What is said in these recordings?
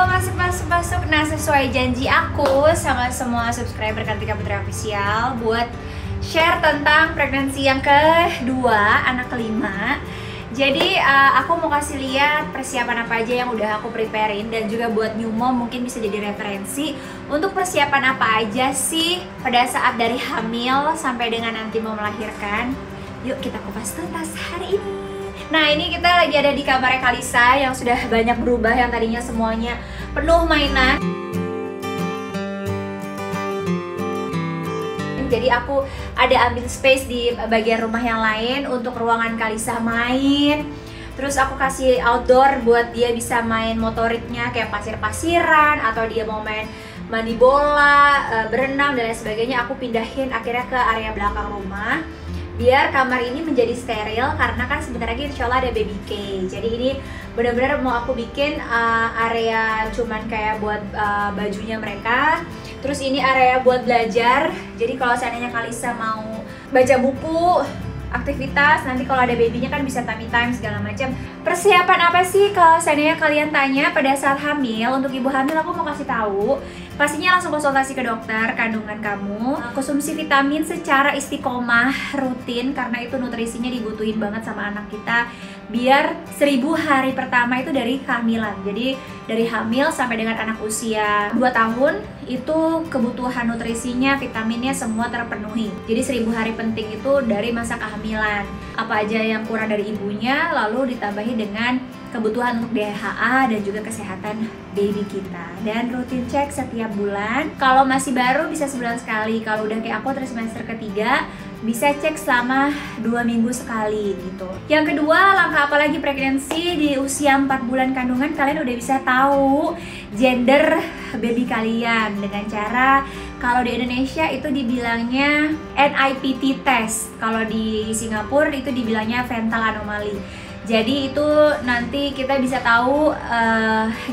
masuk. Nah, sesuai janji aku sama semua subscriber Kartika Putri Official buat share tentang pregnancy yang kedua, anak kelima. Jadi aku mau kasih lihat persiapan apa aja yang udah aku preparein, dan juga buat new mom mungkin bisa jadi referensi untuk persiapan apa aja sih pada saat dari hamil sampai dengan nanti mau melahirkan. Yuk kita kupas tuntas hari ini. Nah, ini kita lagi ada di kamarnya Kalisa yang sudah banyak berubah, yang tadinya semuanya penuh mainan. Jadi aku ada ambil space di bagian rumah yang lain untuk ruangan Kalisa main. Terus aku kasih outdoor buat dia bisa main motoriknya kayak pasir-pasiran, atau dia mau main mandi bola, berenang dan lain sebagainya. Aku pindahin akhirnya ke area belakang rumah biar kamar ini menjadi steril, karena kan sebentar lagi insya Allah ada baby K. Jadi ini benar-benar mau aku bikin area cuman kayak buat bajunya mereka. Terus ini area buat belajar. Jadi kalau seandainya Kalisa mau baca buku, aktivitas, nanti kalau ada babynya kan bisa tummy time segala macam. Persiapan apa sih kalau seandainya kalian tanya pada saat hamil? Untuk ibu hamil aku mau kasih tahu, pastinya langsung konsultasi ke dokter kandungan kamu. Konsumsi vitamin secara istiqomah rutin, karena itu nutrisinya dibutuhin banget sama anak kita. Biar 1000 hari pertama itu dari kehamilan. Jadi dari hamil sampai dengan anak usia 2 tahun itu kebutuhan nutrisinya, vitaminnya semua terpenuhi. Jadi 1000 hari penting itu dari masa kehamilan. Apa aja yang kurang dari ibunya lalu ditambahi dengan kebutuhan untuk DHA dan juga kesehatan baby kita. Dan rutin cek setiap bulan. Kalau masih baru bisa sebulan sekali. Kalau udah kayak aku trimester ketiga bisa cek selama 2 minggu sekali gitu. Yang kedua, langkah apa lagi pregnancy di usia 4 bulan kandungan, kalian udah bisa tahu gender baby kalian dengan cara, kalau di Indonesia itu dibilangnya NIPT test, kalau di Singapura itu dibilangnya fetal anomaly. Jadi itu nanti kita bisa tahu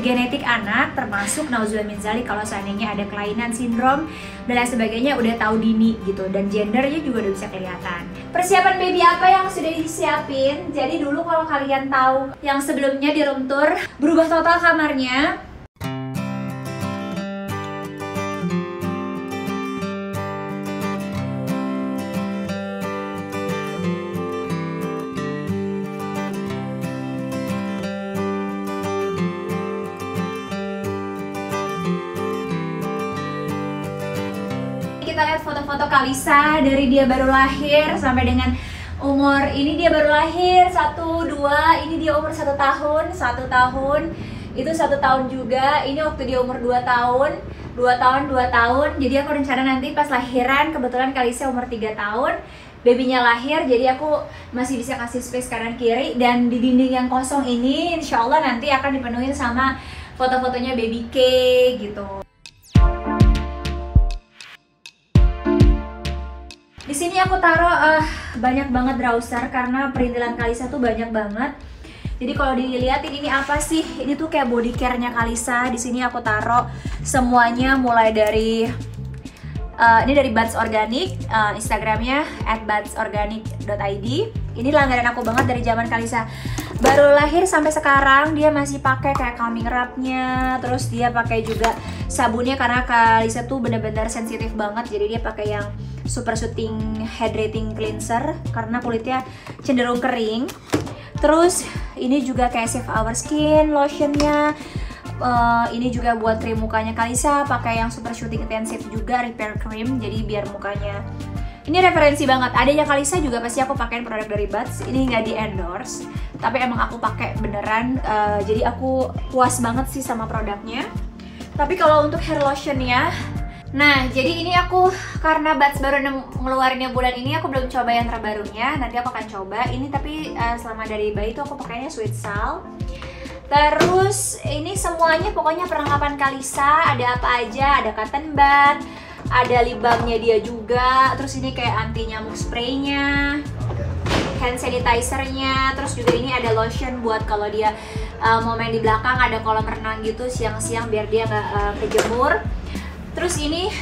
genetik anak, termasuk nauzubillah min dzalik kalau seandainya ada kelainan sindrom dan lain sebagainya, udah tahu dini gitu, dan gendernya juga udah bisa kelihatan. Persiapan baby apa yang sudah disiapin? Jadi dulu kalau kalian tahu yang sebelumnya di room tour berubah total kamarnya. Kita lihat foto-foto Kalisa dari dia baru lahir sampai dengan umur ini. Dia baru lahir 1, 2, ini dia umur 1 tahun, 1 tahun, itu 1 tahun juga. Ini waktu dia umur 2 tahun, 2 tahun. Jadi aku rencana nanti pas lahiran, kebetulan Kalisa umur 3 tahun, babynya lahir, jadi aku masih bisa kasih space kanan kiri. Dan di dinding yang kosong ini insya Allah nanti akan dipenuhi sama foto-fotonya baby K gitu. Di sini aku taruh banyak banget browser karena perintilan Kalisa tuh banyak banget. Jadi kalau dilihatin ini apa sih? Ini tuh kayak body care-nya Kalisa. Di sini aku taruh semuanya mulai dari ini dari Buds Organic, Instagramnya @budsorganic.id. Ini langganan aku banget dari zaman Kalisa baru lahir sampai sekarang. Dia masih pakai kayak calming wrap-nya, terus dia pakai juga sabunnya karena Kalisa tuh bener-bener sensitif banget. Jadi dia pakai yang super soothing hydrating cleanser karena kulitnya cenderung kering. Terus ini juga kayak Save Our Skin lotionnya. Ini juga buat krim mukanya Kalisa, pakai yang super shooting intensive juga, repair cream. Jadi biar mukanya ini referensi banget. Adanya Kalisa juga pasti aku pakein produk dari Buds. Ini nggak di endorse, tapi emang aku pakai beneran. Jadi aku puas banget sih sama produknya. Tapi kalau untuk hair lotionnya, nah jadi ini aku karena Buds baru ngeluarinnya bulan ini, aku belum coba yang terbarunya. Nanti aku akan coba ini, tapi selama dari bayi itu aku pakainya Sweet Salt. Terus ini semuanya pokoknya perlengkapan Kalisa, ada apa aja, ada cotton bud, ada lip balmnya dia juga, terus ini kayak anti nyamuk spraynya, hand sanitizernya, terus juga ini ada lotion buat kalau dia mau main di belakang, ada kolam renang gitu siang-siang biar dia nggak kejemur. Terus ini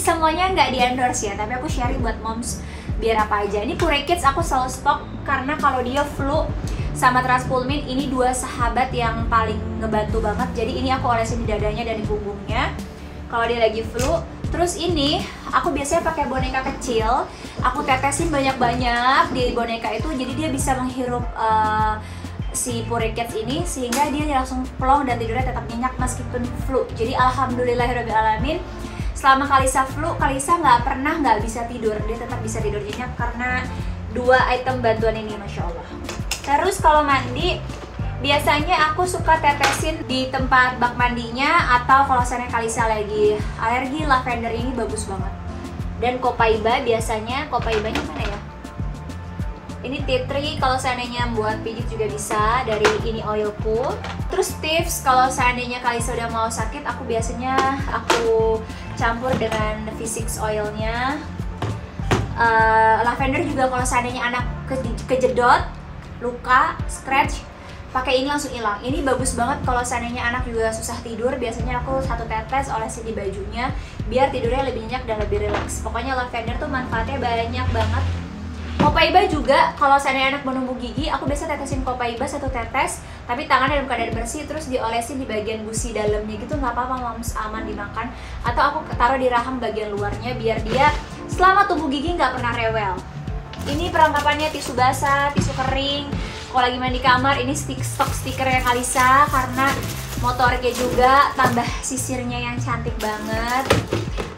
semuanya nggak di endorse ya, tapi aku sharing buat moms biar apa aja. Ini Pure Kids aku selalu stok karena kalau dia flu sama Transpulmin. Ini dua sahabat yang paling ngebantu banget. Jadi ini aku olesin di dadanya dan di punggungnya kalau dia lagi flu. Terus ini aku biasanya pakai boneka kecil, aku tetesin banyak-banyak di boneka itu, jadi dia bisa menghirup si Purikets ini sehingga dia langsung plong dan tidurnya tetap nyenyak meskipun flu. Jadi alhamdulillahirobbilalamin, selama Kalisa flu, Kalisa nggak bisa tidur, dia tetap bisa tidur nyenyak karena dua item bantuan ini, masya Allah. Terus kalau mandi, biasanya aku suka tetesin di tempat bak mandinya, atau kalau misalnya Kalisa lagi alergi, lavender ini bagus banget. Dan Copaiba biasanya, Copaibanya mana ya? Ini tea tree, kalau seandainya buat pijit juga bisa, dari ini oilku. Terus tips, kalau seandainya Kalisa udah mau sakit, aku biasanya campur dengan V6 oilnya. Lavender juga kalau seandainya anak kejedot, luka, scratch, pakai ini langsung hilang. Ini bagus banget kalau seandainya anak juga susah tidur. Biasanya aku 1 tetes olesin di bajunya biar tidurnya lebih nyenyak dan lebih rileks. Pokoknya lavender tuh manfaatnya banyak banget. Copaiba juga, kalau seandainya anak menumbuh gigi, aku biasa tetesin Copaiba 1 tetes, tapi tangan dalam keadaan bersih, terus diolesin di bagian gusi dalamnya gitu, nggak apa-apa, moms, aman dimakan. Atau aku taruh di rahang bagian luarnya biar dia selama tumbuh gigi nggak pernah rewel. Ini perlengkapannya tisu basah, tisu kering. Kalau lagi mandi kamar, ini stok stikernya Kalisa karena motoriknya juga, tambah sisirnya yang cantik banget.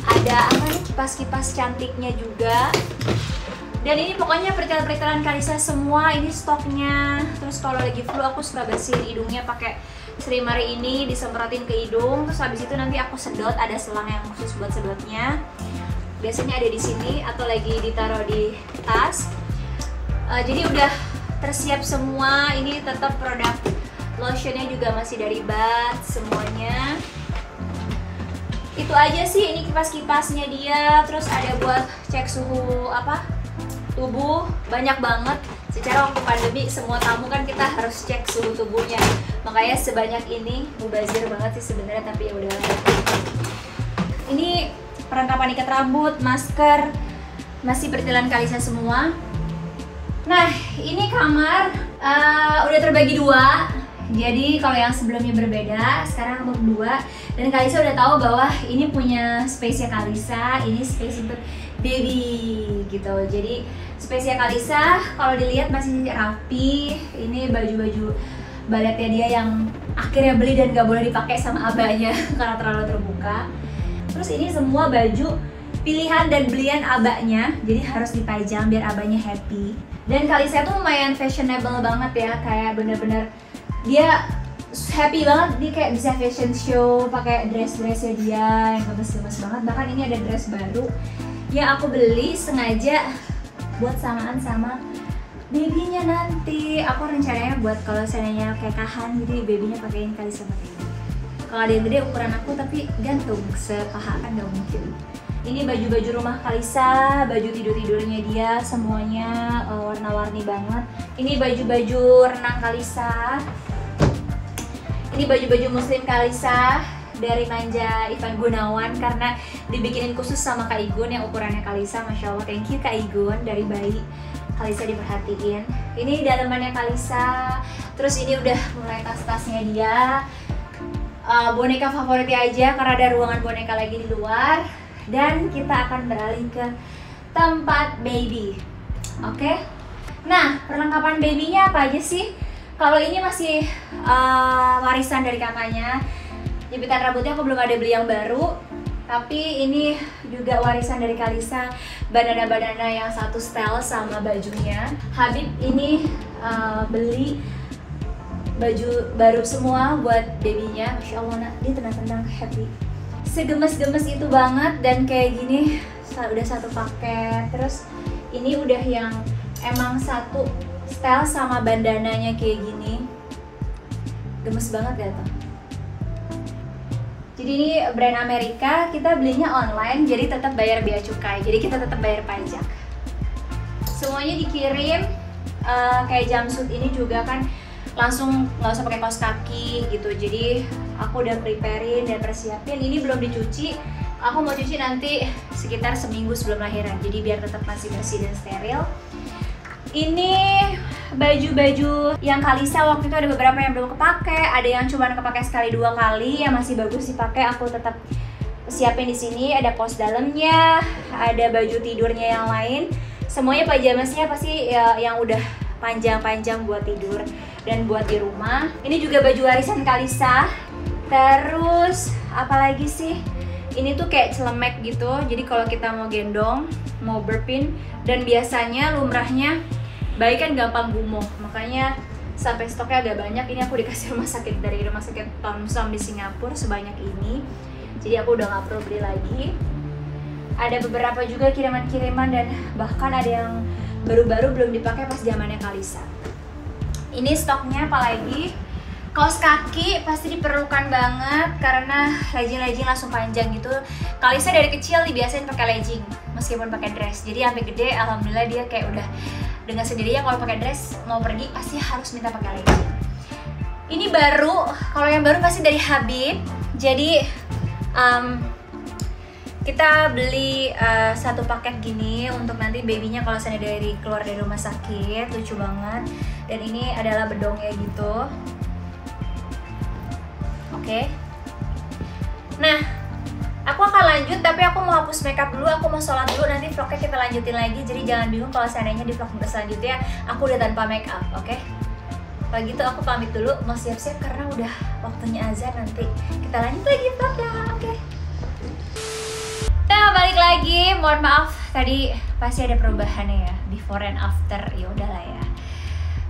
Ada apa nih, kipas-kipas cantiknya juga. Dan ini pokoknya perikalan-perikalan Kalisa semua, ini stoknya. Terus kalau lagi flu aku suka bersihin hidungnya pakai serimari ini, disemprotin ke hidung. Terus habis itu nanti aku sedot, ada selang yang khusus buat sedotnya. Biasanya ada di sini atau lagi ditaruh di tas. Jadi udah tersiap semua. Ini tetap produk lotionnya juga masih dari Bath semuanya. Itu aja sih, ini kipas-kipasnya dia. Terus ada buat cek suhu tubuh, banyak banget. Secara waktu pandemi semua tamu kan kita harus cek suhu tubuhnya, makanya sebanyak ini. Mubazir banget sih sebenarnya, tapi ya udahlah. Ini perlengkapan ikat rambut, masker, masih perjalanan Kalisa semua. Nah, ini kamar udah terbagi 2. Jadi kalau yang sebelumnya berbeda, sekarang berdua. Dan Kalisa udah tahu bahwa ini punya space-nya Kalisa, ini space untuk baby gitu. Jadi space-nya Kalisa kalau dilihat masih rapi. Ini baju-baju baletnya dia yang akhirnya beli dan gak boleh dipakai sama abahnya karena terlalu terbuka. Terus ini semua baju pilihan dan belian abahnya, jadi harus dipajang biar abahnya happy. Dan Kalisa tuh lumayan fashionable banget ya, kayak bener-bener dia happy banget, dia kayak bisa fashion show pakai dress-dressnya dia yang gemes-gemes banget. Bahkan ini ada dress baru yang aku beli sengaja buat samaan sama babynya nanti. Aku rencananya buat kalau seandainya kekahan, jadi babynya pakein Kalisa pakai ini. Kalau ada yang gede ukuran aku tapi gantung sepaha kan gak mungkin. Ini baju-baju rumah Kalisa, baju tidur-tidurnya dia semuanya warna-warni banget. Ini baju-baju renang Kalisa. Ini baju-baju muslim Kalisa dari Manja Ivan Gunawan karena dibikinin khusus sama Kak Igun yang ukurannya Kalisa. Masya Allah, thank you Kak Igun, dari bayi Kalisa diperhatiin. Ini dalamannya Kalisa. Terus ini udah mulai tas-tasnya dia. Boneka favoritnya aja karena ada ruangan boneka lagi di luar. Dan kita akan beralih ke tempat baby. Oke. Nah, perlengkapan babynya apa aja sih? Kalau ini masih warisan dari kakaknya. Jepitan rambutnya aku belum ada beli yang baru, tapi ini juga warisan dari Kalisa. Bandana-bandana yang satu style sama bajunya. Habib ini beli baju baru semua buat babynya. Masya Allah, nak, dia tenang-tenang, happy. Segemes-gemes itu banget, dan kayak gini udah satu paket. Terus ini udah yang emang satu style sama bandananya kayak gini. Gemes banget ya tuh. Jadi ini brand Amerika, kita belinya online, jadi tetap bayar bea cukai. Jadi kita tetap bayar pajak. Semuanya dikirim. Kayak jumpsuit ini juga kan langsung nggak usah pakai kaos kaki gitu. Jadi aku udah preparein dan persiapin. Ini belum dicuci. Aku mau cuci nanti sekitar seminggu sebelum lahiran. Jadi biar tetap masih bersih dan steril. Ini baju-baju yang Kalisa waktu itu ada beberapa yang belum kepake, ada yang cuma kepake sekali 2 kali, yang masih bagus dipakai aku tetap siapin di sini. Ada kaos dalamnya, ada baju tidurnya yang lain. Semuanya pajamasnya pasti ya, yang udah panjang-panjang buat tidur dan buat di rumah. Ini juga baju warisan Kalisa. Terus apalagi sih? Ini tuh kayak celemek gitu. Jadi kalau kita mau gendong, mau berpin, dan biasanya lumrahnya bayi kan gampang gumoh, makanya sampai stoknya agak banyak. Ini aku dikasih rumah sakit dari rumah sakit Thomson di Singapura sebanyak ini. Jadi aku udah gak perlu beli lagi. Ada beberapa juga kiriman-kiriman dan bahkan ada yang baru-baru belum dipakai pas zamannya Kalisa. Ini stoknya apalagi? Kaos kaki pasti diperlukan banget karena legging-legging langsung panjang gitu. Kalisa dari kecil dibiasain pakai legging meskipun pakai dress. Jadi sampai gede alhamdulillah dia kayak udah dengan sendirinya kalau pakai dress mau pergi pasti harus minta pakai legging. Ini baru, kalau yang baru pasti dari Habib. Jadi kita beli satu paket gini untuk nanti babynya kalau misalnya keluar dari rumah sakit. Lucu banget. Dan ini adalah bedongnya gitu. Oke. Nah, aku akan lanjut tapi aku mau hapus makeup dulu, aku mau sholat dulu, nanti vlognya kita lanjutin lagi. Jadi jangan bingung kalau seandainya di vlog selanjutnya aku udah tanpa makeup, oke? Kalau gitu aku pamit dulu, mau siap-siap karena udah waktunya azan, nanti kita lanjut lagi vlognya, oke? Nah, balik lagi, mohon maaf tadi pasti ada perubahannya ya, before and after, ya udahlah ya.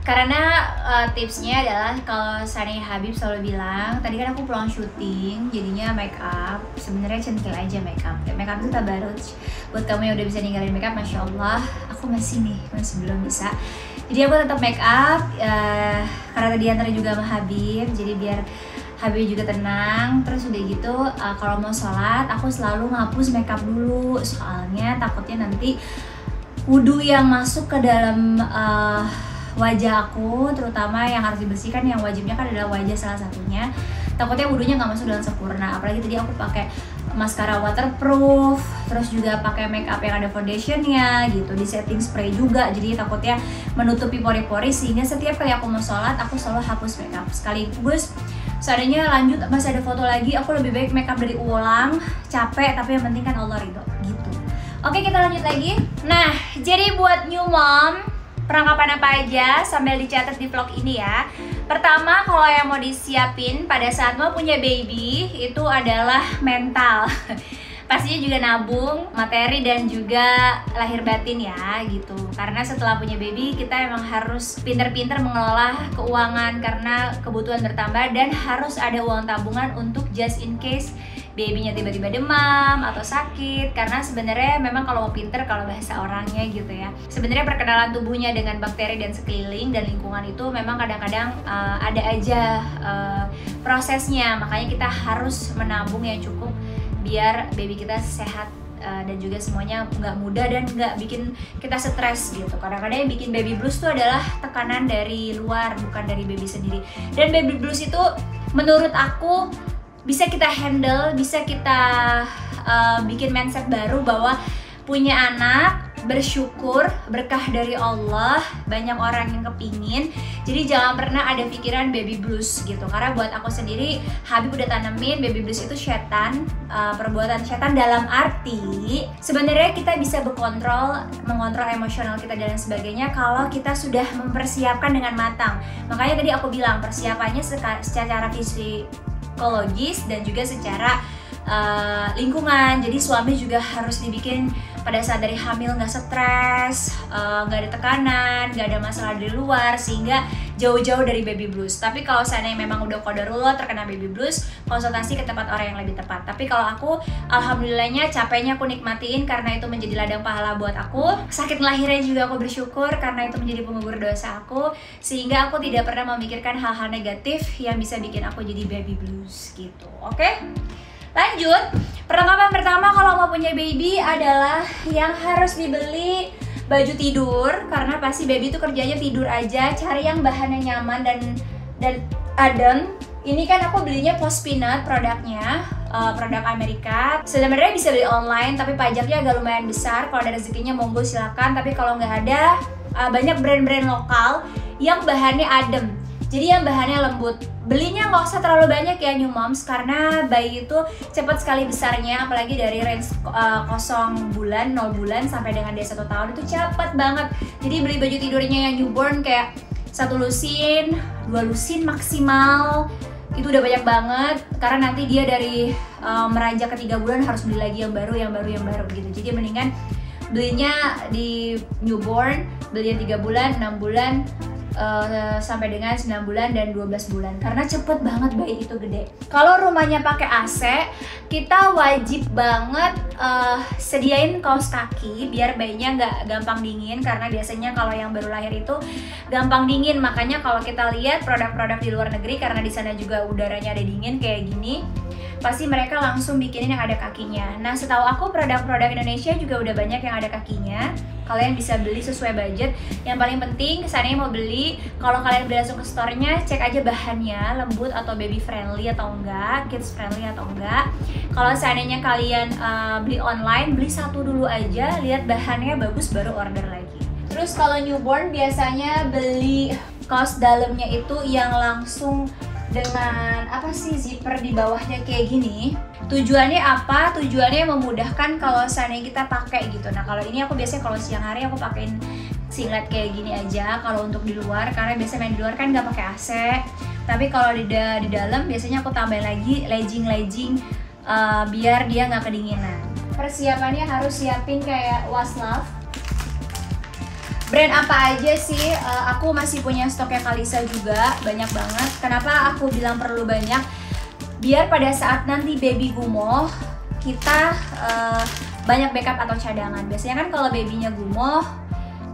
Karena tipsnya adalah kalau seandainya Habib selalu bilang, tadi kan aku pulang syuting, jadinya make up sebenarnya centil aja make up. Make up itu tabaruj. Buat kamu yang udah bisa ninggalin make up, masya Allah, aku masih belum bisa. Jadi aku tetap make up karena tadi antar juga sama Habib, jadi biar Habib juga tenang. Terus udah gitu kalau mau sholat aku selalu ngapus make up dulu, soalnya takutnya nanti wudhu yang masuk ke dalam wajah aku, terutama yang harus dibersihkan, yang wajibnya kan adalah wajah salah satunya. Takutnya wudhunya nggak masuk dengan sempurna. Apalagi tadi aku pakai maskara waterproof, terus juga pakai make up yang ada foundationnya gitu, di setting spray juga. Jadi takutnya menutupi pori-pori, sehingga setiap kali aku mau sholat aku selalu hapus make up sekaligus. Seandainya lanjut masih ada foto lagi, aku lebih baik make up dari ulang, capek tapi yang penting kan Allah ridho gitu. Oke, kita lanjut lagi. Nah, jadi buat new mom, perlengkapan apa aja sambil dicatat di vlog ini ya. Pertama, kalau yang mau disiapin pada saat mau punya baby itu adalah mental. Pastinya juga nabung materi dan juga lahir batin ya gitu. Karena setelah punya baby kita emang harus pinter-pinter mengelola keuangan karena kebutuhan bertambah, dan harus ada uang tabungan untuk just in case babynya tiba-tiba demam atau sakit. Karena sebenarnya memang kalau mau pinter, kalau bahasa orangnya gitu ya, sebenarnya perkenalan tubuhnya dengan bakteri dan sekeliling dan lingkungan itu memang kadang-kadang ada aja prosesnya. Makanya kita harus menabung yang cukup biar baby kita sehat dan juga semuanya nggak mudah dan nggak bikin kita stres gitu. Kadang-kadang yang bikin baby blues itu adalah tekanan dari luar, bukan dari baby sendiri. Dan baby blues itu menurut aku bisa kita handle, bisa kita bikin mindset baru bahwa punya anak, bersyukur, berkah dari Allah, banyak orang yang kepingin. Jadi jangan pernah ada pikiran baby blues gitu. Karena buat aku sendiri, Habib udah tanemin baby blues itu setan, perbuatan setan dalam arti sebenarnya kita bisa mengontrol emosional kita dan sebagainya kalau kita sudah mempersiapkan dengan matang. Makanya tadi aku bilang persiapannya secara psikologis dan juga secara lingkungan. Jadi suami juga harus dibikin pada saat dari hamil nggak stres, nggak ada tekanan, nggak ada masalah dari luar, sehingga jauh-jauh dari baby blues. Tapi kalau seandainya memang udah qadarullah terkena baby blues, konsultasi ke tempat orang yang lebih tepat. Tapi kalau aku, alhamdulillahnya capeknya aku nikmatiin karena itu menjadi ladang pahala buat aku. Sakit melahirnya juga aku bersyukur karena itu menjadi penggugur dosa aku, sehingga aku tidak pernah memikirkan hal-hal negatif yang bisa bikin aku jadi baby blues gitu. Oke? Lanjut, perlengkapan pertama kalau mau punya baby adalah yang harus dibeli baju tidur, karena pasti baby itu kerjanya tidur aja. Cari yang bahannya nyaman dan adem. Ini kan aku belinya Post Peanut produknya, produk Amerika. Sebenarnya bisa beli online tapi pajaknya agak lumayan besar. Kalau ada rezekinya monggo silakan, tapi kalau nggak ada banyak brand-brand lokal yang bahannya adem, jadi yang bahannya lembut. Belinya nggak usah terlalu banyak ya new moms, karena bayi itu cepat sekali besarnya, apalagi dari range 0 bulan, 0 bulan sampai dengan dia 1 tahun itu cepat banget. Jadi beli baju tidurnya yang newborn kayak 1 lusin, 2 lusin maksimal, itu udah banyak banget, karena nanti dia dari meranjak ke 3 bulan harus beli lagi yang baru gitu. Jadi mendingan belinya di newborn, belinya 3 bulan, 6 bulan, sampai dengan 9 bulan dan 12 bulan, karena cepet banget bayi itu gede. Kalau rumahnya pakai AC, kita wajib banget sediain kaos kaki biar bayinya nggak gampang dingin, karena biasanya kalau yang baru lahir itu gampang dingin. Makanya kalau kita lihat produk-produk di luar negeri, karena di sana juga udaranya ada dingin kayak gini, pasti mereka langsung bikinin yang ada kakinya. Nah, setahu aku produk-produk Indonesia juga udah banyak yang ada kakinya. Kalian bisa beli sesuai budget. Yang paling penting kesannya mau beli, kalau kalian beli langsung ke store-nya, cek aja bahannya lembut atau baby friendly atau enggak, kids friendly atau enggak. Kalau seandainya kalian beli online, beli satu dulu aja, lihat bahannya bagus baru order lagi. Terus kalau newborn biasanya beli kaos dalamnya itu yang langsung dengan zipper di bawahnya kayak gini. Tujuannya apa? Tujuannya memudahkan kalau seandainya kita pakai gitu. Nah, kalau ini aku biasanya kalau siang hari aku pakein singlet kayak gini aja kalau untuk di luar, karena biasanya main di luar kan nggak pakai AC. Tapi kalau di dalam biasanya aku tambahin lagi legging biar dia nggak kedinginan. Persiapannya harus siapin kayak wastafel. Brand apa aja sih? Aku masih punya stoknya Kalisa juga, banyak banget. Kenapa aku bilang perlu banyak? Biar pada saat nanti baby gumoh, kita banyak backup atau cadangan. Biasanya kan kalau babynya gumoh,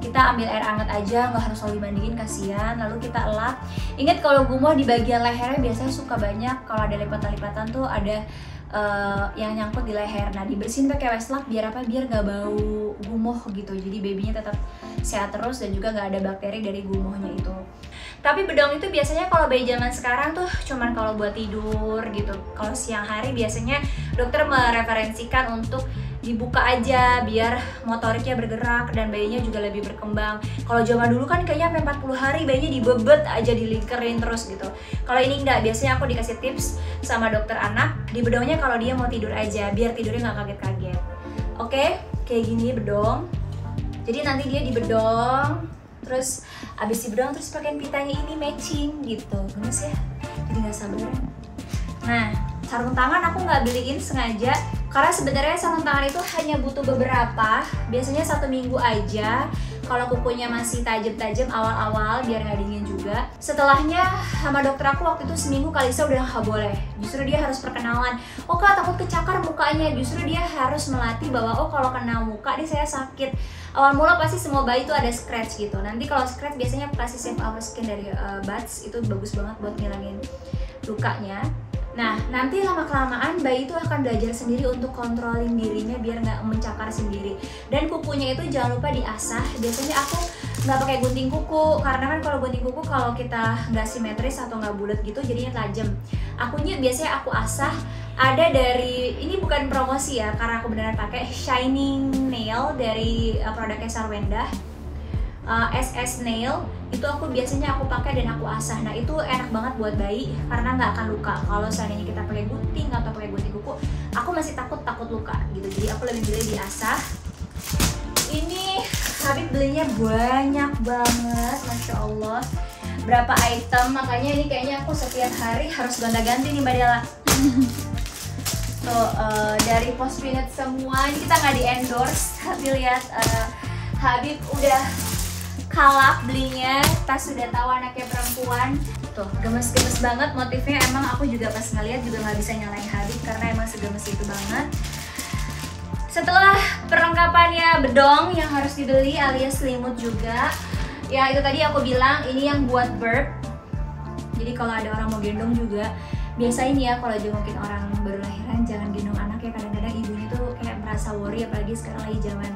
kita ambil air hangat aja, nggak harus selalu dimandiin, kasihan. Lalu kita elap. Ingat kalau gumoh di bagian lehernya biasanya suka banyak, kalau ada lipatan-lipatan tuh ada yang nyangkut di leher. Nah, dibersihin pakai wastafel biar apa? Biar nggak bau gumoh gitu. Jadi babynya tetap sehat terus dan juga nggak ada bakteri dari gumohnya itu. Tapi bedong itu biasanya kalau bayi zaman sekarang tuh cuman kalau buat tidur gitu. Kalau siang hari biasanya dokter mereferensikan untuk dibuka aja biar motoriknya bergerak dan bayinya juga lebih berkembang. Kalau zaman dulu kan kayaknya sampai 40 hari bayinya dibebet aja, dilingkerin terus gitu. Kalau ini enggak, biasanya aku dikasih tips sama dokter anak, di bedongnya kalau dia mau tidur aja biar tidurnya nggak kaget-kaget. Oke, kayak gini bedong. Jadi nanti dia di bedong, terus abis di bedong terus pakai pitanya ini matching gitu. Gemes ya, jadi nggak sabar. Nah, sarung tangan aku nggak beliin sengaja karena sebenarnya sarung tangan itu hanya butuh beberapa, biasanya 1 minggu aja. Kalau kukunya masih tajam-tajam awal-awal biar nggak dingin juga. Setelahnya sama dokter aku waktu itu seminggu Kalisa udah nggak boleh. Justru dia harus perkenalan. Oh kak, takut kecakar mukanya. Justru dia harus melatih bahwa oh kalau kena muka dia saya sakit. Awal mula pasti semua bayi itu ada scratch gitu. Nanti kalau scratch biasanya kasih Save Our Skin dari Buds, itu bagus banget buat ngilangin lukanya. Nah, nanti lama-kelamaan bayi itu akan belajar sendiri untuk controlling dirinya biar nggak mencakar sendiri. Dan kukunya itu jangan lupa diasah. Biasanya aku nggak pakai gunting kuku, karena kan kalau gunting kuku kalau kita nggak simetris atau nggak bulat gitu jadinya tajam. Akunya biasanya aku asah. Ada dari, ini bukan promosi ya, karena aku beneran pakai Shining Nail dari produknya Sarwenda. SS Nail itu aku biasanya aku pakai dan aku asah. Nah itu enak banget buat bayi karena nggak akan luka. Kalau seandainya kita pakai gunting atau pakai gunting kuku, aku masih takut luka gitu. Jadi aku lebih pilih diasah. Ini Habib belinya banyak banget, masya Allah. Berapa item, makanya ini kayaknya aku setiap hari harus gonta-ganti nih Mbak Dela. Tuh dari Postpinut semua, ini kita nggak di endorse, tapi lihat Habib udah kalap belinya pas sudah tahu anaknya perempuan. Tuh gemes-gemes banget motifnya. Emang aku juga pas ngeliat juga nggak bisa nyalain Habib karena emang segemes itu banget. Setelah perlengkapannya bedong yang harus dibeli alias selimut juga. Ya itu tadi aku bilang ini yang buat burp. Jadi kalau ada orang mau gendong juga, biasa ini ya kalau jengukin orang baru lahiran jangan gendong anaknya. Kadang-kadang ibunya tuh kayak merasa worry, apalagi sekarang lagi zaman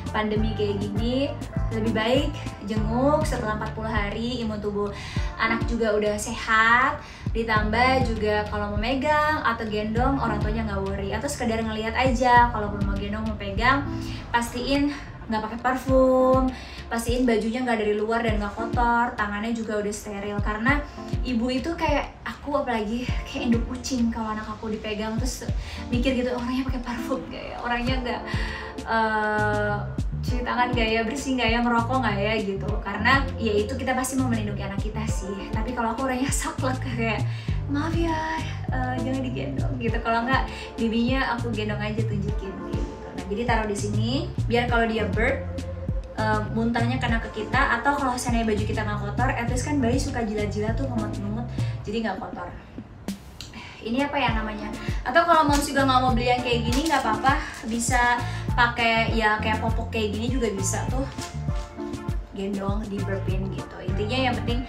pandemi kayak gini. Lebih baik jenguk setelah 40 hari, imun tubuh anak juga udah sehat. Ditambah juga kalau mau megang atau gendong orang tuanya nggak worry. Atau sekedar ngeliat aja, kalau mau gendong mau pegang, pastiin nggak pakai parfum, pastiin bajunya nggak dari luar dan nggak kotor, tangannya juga udah steril. Karena ibu itu kayak aku, apalagi kayak induk kucing, kalau anak aku dipegang terus mikir gitu, orangnya pakai parfum gak ya, orangnya nggak cuci tangan gak ya, bersih gak ya, ngerokok gak ya gitu. Karena ya itu kita pasti mau melindungi anak kita sih. Tapi kalau aku orangnya saklek, kayak maaf ya, jangan digendong gitu. Kalau nggak bibinya aku gendong aja, tunjukin gitu. Nah jadi taruh di sini biar kalau dia bird muntahnya kena ke kita, atau kalau seandainya baju kita nggak kotor, at least kan bayi suka jilat-jilat tuh, ngemut-ngemut, jadi nggak kotor. Ini apa ya namanya? Atau kalau moms juga nggak mau beli yang kayak gini, nggak apa-apa, bisa pakai ya kayak popok kayak gini juga bisa tuh, gendong di burpin gitu. Intinya yang penting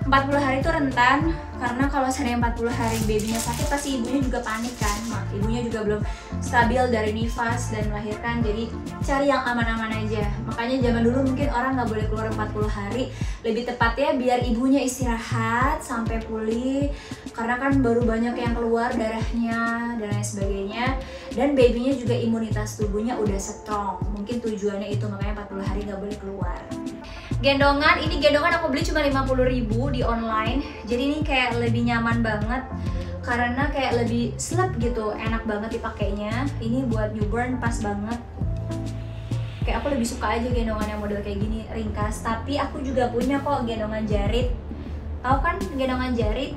40 hari itu rentan, karena kalau seandainya 40 hari babynya sakit pasti ibunya juga panik kan. Ibunya juga belum stabil dari nifas dan melahirkan, jadi cari yang aman-aman aja. Makanya zaman dulu mungkin orang nggak boleh keluar 40 hari, lebih tepatnya biar ibunya istirahat sampai pulih, karena kan baru banyak yang keluar darahnya dan lain sebagainya, dan babynya juga imunitas tubuhnya udah strong. Mungkin tujuannya itu, makanya 40 hari nggak boleh keluar. Gendongan, ini gendongan aku beli cuma 50.000 di online. Jadi ini kayak lebih nyaman banget, karena kayak lebih slep gitu, enak banget dipakainya. Ini buat newborn pas banget. Kayak aku lebih suka aja gendongan yang model kayak gini, ringkas. Tapi aku juga punya kok gendongan jarit. Tahu kan gendongan jarit?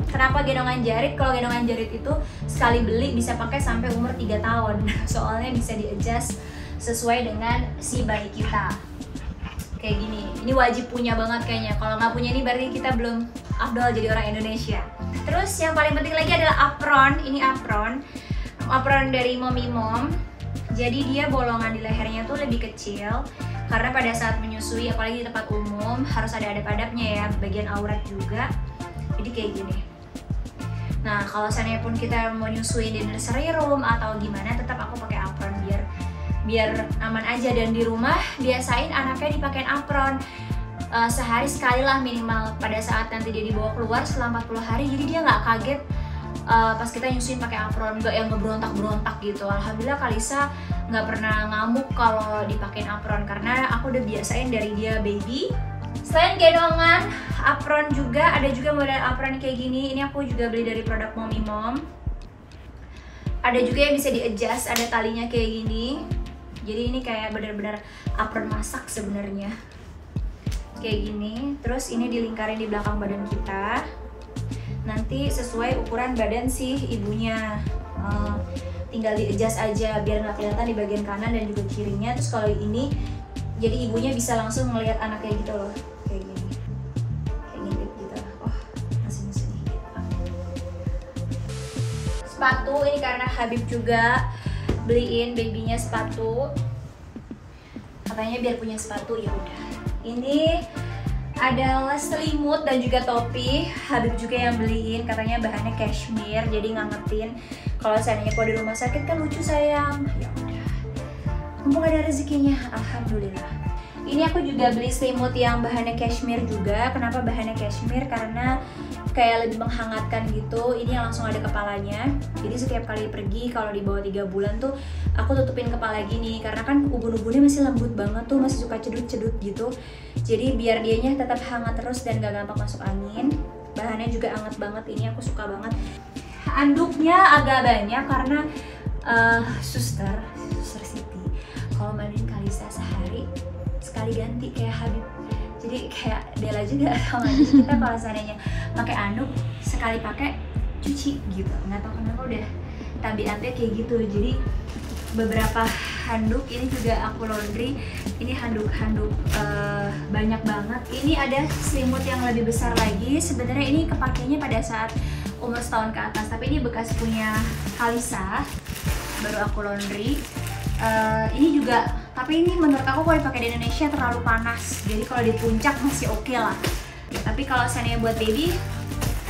Kenapa gendongan jarit? Kalau gendongan jarit itu sekali beli bisa pakai sampai umur 3 tahun. Soalnya bisa di-adjust sesuai dengan si bayi kita. Kayak gini, ini wajib punya banget kayaknya. Kalau nggak punya ini berarti kita belum afdol jadi orang Indonesia. Terus yang paling penting lagi adalah apron. Ini apron dari Mommy Mom. Jadi dia bolongan di lehernya tuh lebih kecil, karena pada saat menyusui, apalagi di tempat umum, harus ada adab-adabnya ya, bagian aurat juga. Jadi kayak gini. Nah kalau seandainya pun kita mau nyusuin di nursery room atau gimana, tetap aku pakai apron biar aman aja. Dan di rumah biasain anaknya dipakein apron sehari sekali lah minimal, pada saat nanti dia dibawa keluar setelah 40 hari, jadi dia nggak kaget pas kita nyusuin pakai apron, nggak yang ngeberontak-berontak gitu. Alhamdulillah Kalisa nggak pernah ngamuk kalau dipakein apron, karena aku udah biasain dari dia baby. Selain gendongan, apron juga ada juga model apron kayak gini. Ini aku juga beli dari produk Mommy Mom. Ada juga yang bisa di-adjust, ada talinya kayak gini. Jadi ini kayak benar-benar apron masak sebenarnya. Kayak gini. Terus ini dilingkarin di belakang badan kita. Nanti sesuai ukuran badan si ibunya. Tinggal di-adjust aja biar nggak kelihatan di bagian kanan dan juga kirinya. Terus kalau ini, jadi ibunya bisa langsung melihat anaknya gitu loh. Kayak gini. Kayak ngintip gitu. Oh, masih nyusun gitu. Sepatu ini karena Habib juga beliin babynya sepatu, katanya biar punya sepatu, ya udah. Ini adalah selimut dan juga topi, Habib juga yang beliin, katanya bahannya cashmere, jadi ngangetin kalau seandainya kalau di rumah sakit kan lucu sayang. Ya udah, mumpung ada rezekinya, alhamdulillah. Ini aku juga beli selimut yang bahannya cashmere juga. Kenapa bahannya cashmere? Karena kayak lebih menghangatkan gitu. Ini yang langsung ada kepalanya. Jadi setiap kali pergi kalau di bawah 3 bulan tuh aku tutupin kepala gini, karena kan ubun-ubunnya masih lembut banget tuh, masih suka cedut-cedut gitu. Jadi biar dianya tetap hangat terus dan gak gampang masuk angin. Bahannya juga hangat banget, ini aku suka banget. Anduknya agak banyak karena suster Siti kalau mandiin Kalisa sehari sekali ganti kayak Habib. Jadi kayak Dela juga sama kita kalau seandainya pakai anduk sekali pakai cuci gitu. Nggak tahu kenapa udah tabiatnya kayak gitu. Jadi beberapa handuk ini juga aku laundry. Ini handuk-handuk banyak banget. Ini ada selimut yang lebih besar lagi. Sebenarnya ini kepakainya pada saat umur setahun ke atas, tapi ini bekas punya Kalisa, baru aku laundry. Ini juga, tapi ini menurut aku kalau dipakai di Indonesia terlalu panas, jadi kalau di puncak masih oke lah. Tapi kalau seandainya buat baby,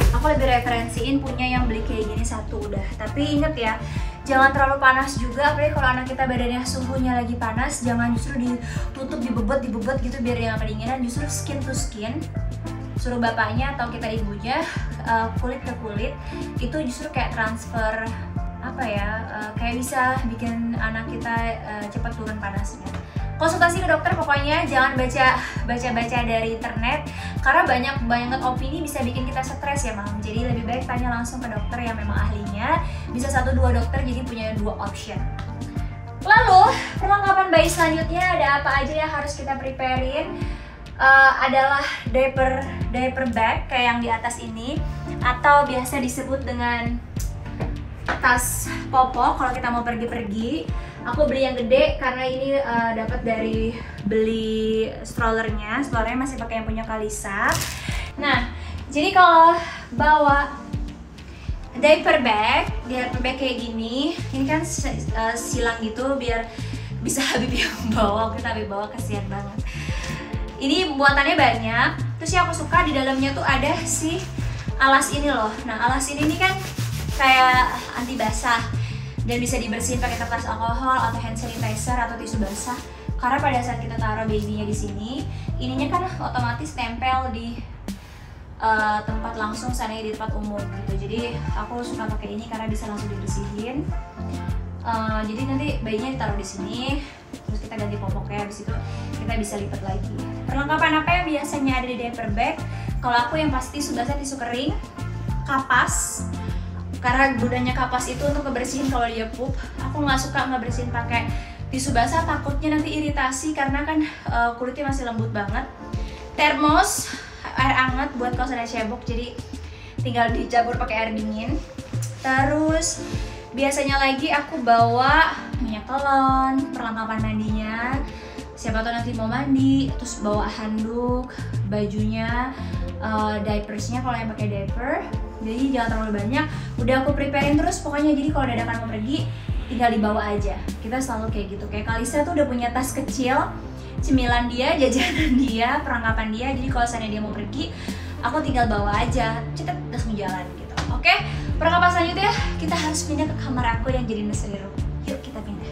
aku lebih referensiin punya yang beli kayak gini satu udah. Tapi inget ya, jangan terlalu panas juga, apalagi kalau anak kita badannya suhunya lagi panas. Jangan justru ditutup, dibebet gitu biar dia nggak kedinginan. Justru skin to skin, suruh bapaknya atau kita ibunya kulit ke kulit, itu justru kayak transfer apa ya, kayak bisa bikin anak kita cepat turun panasnya. konsultasi ke dokter, pokoknya jangan baca dari internet, karena banyak banget opini bisa bikin kita stres ya Mam. Jadi lebih baik tanya langsung ke dokter yang memang ahlinya. Bisa 1-2 dokter, jadi punya 2 option. Lalu perlengkapan bayi selanjutnya ada apa aja yang harus kita preparein? Adalah diaper bag kayak yang di atas ini, atau biasa disebut dengan tas popok kalau kita mau pergi-pergi. Aku beli yang gede karena ini dapat dari beli strollernya masih pakai yang punya Kalisa. Nah, jadi kalau bawa diaper bag kayak gini, ini kan silang gitu biar bisa Habib yang bawa. Kita Habib bawa kasihan banget. Ini buatannya banyak. Terus yang aku suka di dalamnya tuh ada si alas ini loh. Nah, alas ini nih kan kayak anti basah dan bisa dibersihin pakai kertas alkohol atau hand sanitizer atau tisu basah. Karena pada saat kita taruh babynya di sini, ininya kan otomatis tempel di tempat langsung sana di tempat umum gitu. Jadi aku suka pakai ini karena bisa langsung dibersihin. Jadi nanti bayinya ditaruh di sini, terus kita ganti popoknya, habis itu kita bisa lipat lagi. Perlengkapan apa yang biasanya ada di diaper bag? Kalau aku yang pasti sudah saya tisu kering, kapas, karena gunanya kapas itu untuk ngebersihin kalau dia pup. Aku nggak suka ngebersihin pakai tisu basah, takutnya nanti iritasi karena kan kulitnya masih lembut banget. Termos, air hangat buat kalau ada cebok, jadi tinggal dicampur pakai air dingin. Terus biasanya lagi aku bawa minyak telon, perlengkapan mandinya, siapa tahu nanti mau mandi, terus bawa handuk, bajunya, diapersnya kalau yang pakai diaper. Jadi jangan terlalu banyak, udah aku preparein terus pokoknya. Jadi kalau dadakan mau pergi tinggal dibawa aja. Kita selalu kayak gitu. Kayak Kalisa tuh udah punya tas kecil, cemilan dia, jajanan dia, perlengkapan dia. Jadi kalau misalnya dia mau pergi, aku tinggal bawa aja, cetet langsung jalan gitu. Oke, perlengkapan selanjutnya kita harus pindah ke kamar aku yang jadi nursery room. Yuk kita pindah.